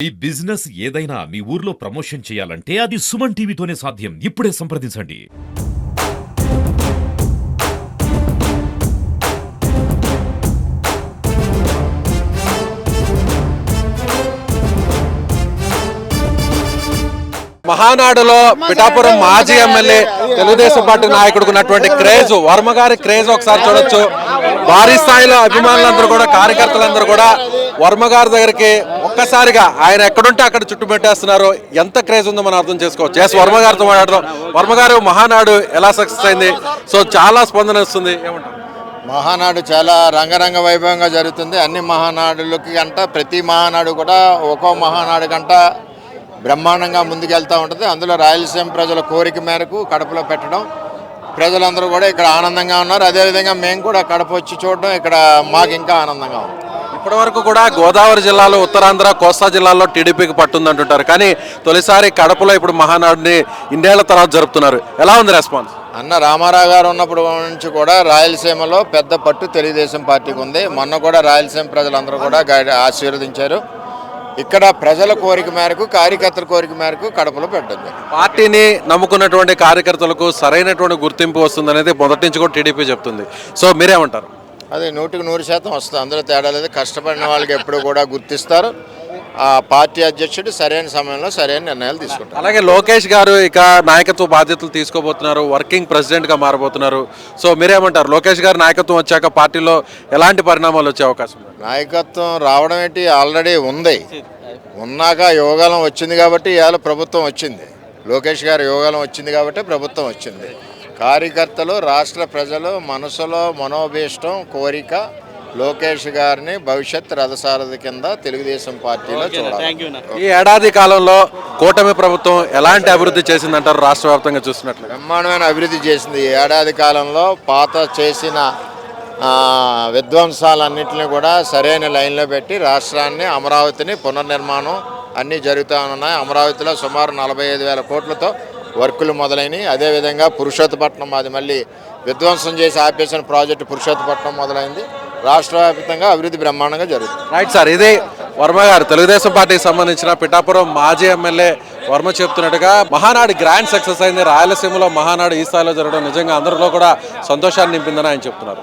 ఈ బిజినెస్ ఏదైనా మీ ఊర్లో ప్రమోషన్ చేయాలంటే అది సుమన్ టీవీతోనే సాధ్యం. ఇప్పుడే సంప్రదించండి. మహానాడులో పిఠాపురం మాజీ ఎమ్మెల్యే తెలుగుదేశం పార్టీ నాయకుడికి ఉన్నటువంటి క్రేజ్, వర్మ గారి క్రేజ్ ఒకసారి చూడొచ్చు. భారీ స్థాయిలో అభిమానులందరూ కూడా, కార్యకర్తలందరూ కూడా వర్మ గారి దగ్గరికి ఒక్కసారిగా ఆయన ఎక్కడుంటే అక్కడ చుట్టుపెట్టేస్తున్నారు. ఎంత క్రేజ్ ఉందో మనం అర్థం చేసుకోవచ్చు. ఎస్, వర్మ గారితో మాట్లాడదాం. వర్మ గారు, మహానాడు ఎలా సక్సెస్ అయింది? సో చాలా స్పందన వస్తుంది, ఏమంటారు? మహానాడు చాలా రంగరంగ వైభవంగా జరుగుతుంది. అన్ని మహానాడులకి గంట ప్రతి మహానాడు కూడా ఒక్కో మహానాడు గంట బ్రహ్మాండంగా ముందుకెళ్తూ ఉంటుంది. అందులో రాయలసీమ ప్రజల కోరిక మేరకు కడపలో పెట్టడం, ప్రజలందరూ కూడా ఇక్కడ ఆనందంగా ఉన్నారు. అదేవిధంగా మేము కూడా కడప వచ్చి చూడడం ఇక్కడ మాకు ఇంకా ఆనందంగా ఉంది. ఇప్పటి వరకు కూడా గోదావరి జిల్లాలో, ఉత్తరాంధ్ర, కోస్తా జిల్లాలో టీడీపీకి పట్టుందంటుంటారు. కానీ తొలిసారి కడపలో ఇప్పుడు మహానాడుని ఇండియాల తర్వాత జరుపుతున్నారు. ఎలా ఉంది రెస్పాన్స్? అన్న రామారావు గారు ఉన్నప్పుడు నుంచి కూడా రాయలసీమలో పెద్ద పట్టు తెలుగుదేశం పార్టీకి ఉంది. మొన్న కూడా రాయలసీమ ప్రజలందరూ కూడా ఆశీర్వదించారు. ఇక్కడ ప్రజల కోరిక మేరకు, కార్యకర్తల కోరిక మేరకు కడపలో పెట్టింది. పార్టీని నమ్ముకున్నటువంటి కార్యకర్తలకు సరైనటువంటి గుర్తింపు వస్తుందనేది మొదటి నుంచి కూడా టీడీపీ చెప్తుంది. సో మీరేమంటారు? అది 100% వస్తుంది, అందులో తేడా లేదు. కష్టపడిన వాళ్ళకి ఎప్పుడు కూడా గుర్తిస్తారు. ఆ పార్టీ అధ్యక్షుడు సరైన సమయంలో సరైన నిర్ణయాలు తీసుకుంటారు. అలాగే లోకేష్ గారు ఇక నాయకత్వ బాధ్యతలు తీసుకోబోతున్నారు, వర్కింగ్ ప్రెసిడెంట్గా మారబోతున్నారు. సో మీరేమంటారు? లోకేష్ గారు నాయకత్వం వచ్చాక పార్టీలో ఎలాంటి పరిణామాలు వచ్చే అవకాశం? నాయకత్వం రావడం ఏంటి, ఆల్రెడీ ఉంది. ఉన్నాక యోగాలం వచ్చింది కాబట్టి ఇవాళ ప్రభుత్వం వచ్చింది. లోకేష్ గారు యోగాలం వచ్చింది కాబట్టి ప్రభుత్వం వచ్చింది. కార్యకర్తలు, రాష్ట్ర ప్రజలు మనసులో మనోభీష్టం, కోరిక లోకేష్ గారిని భవిష్యత్ రథసారథి కింద తెలుగుదేశం పార్టీలో చూడాలి. ఈ ఏడాది కాలంలో కూటమి ప్రభుత్వం ఎలాంటి అభివృద్ధి చేసిందంటారు? రాష్ట్ర వ్యాప్తంగా చూసినట్లు బ్రహ్మాండమైన అభివృద్ధి చేసింది. ఈ ఏడాది కాలంలో పాత చేసిన విధ్వంసాలన్నింటినీ కూడా సరైన లైన్లో పెట్టి రాష్ట్రాన్ని, అమరావతిని పునర్నిర్మాణం అన్నీ జరుగుతూ ఉన్నాయి. అమరావతిలో సుమారు 45,000 కోట్లతో వర్కులు మొదలైనవి. అదేవిధంగా పురుషోత్తపట్నం, అది మళ్ళీ విధ్వంసం చేసి ఆపేసిన ప్రాజెక్టు పురుషోత్తపట్నం మొదలైంది. రాష్ట్ర వ్యాప్తంగా అభివృద్ధి బ్రహ్మాండంగా జరుగుతుంది. రైట్ సార్, ఇది వర్మ గారు, తెలుగుదేశం పార్టీకి సంబంధించిన పిఠాపురం మాజీ ఎమ్మెల్యే వర్మ చెప్తున్నట్టుగా మహానాడు గ్రాండ్ సక్సెస్ అయింది. రాయలసీమలో మహానాడు ఈ స్థాయిలో జరగడం నిజంగా అందరిలో కూడా సంతోషాన్ని నింపిందని ఆయన చెప్తున్నారు.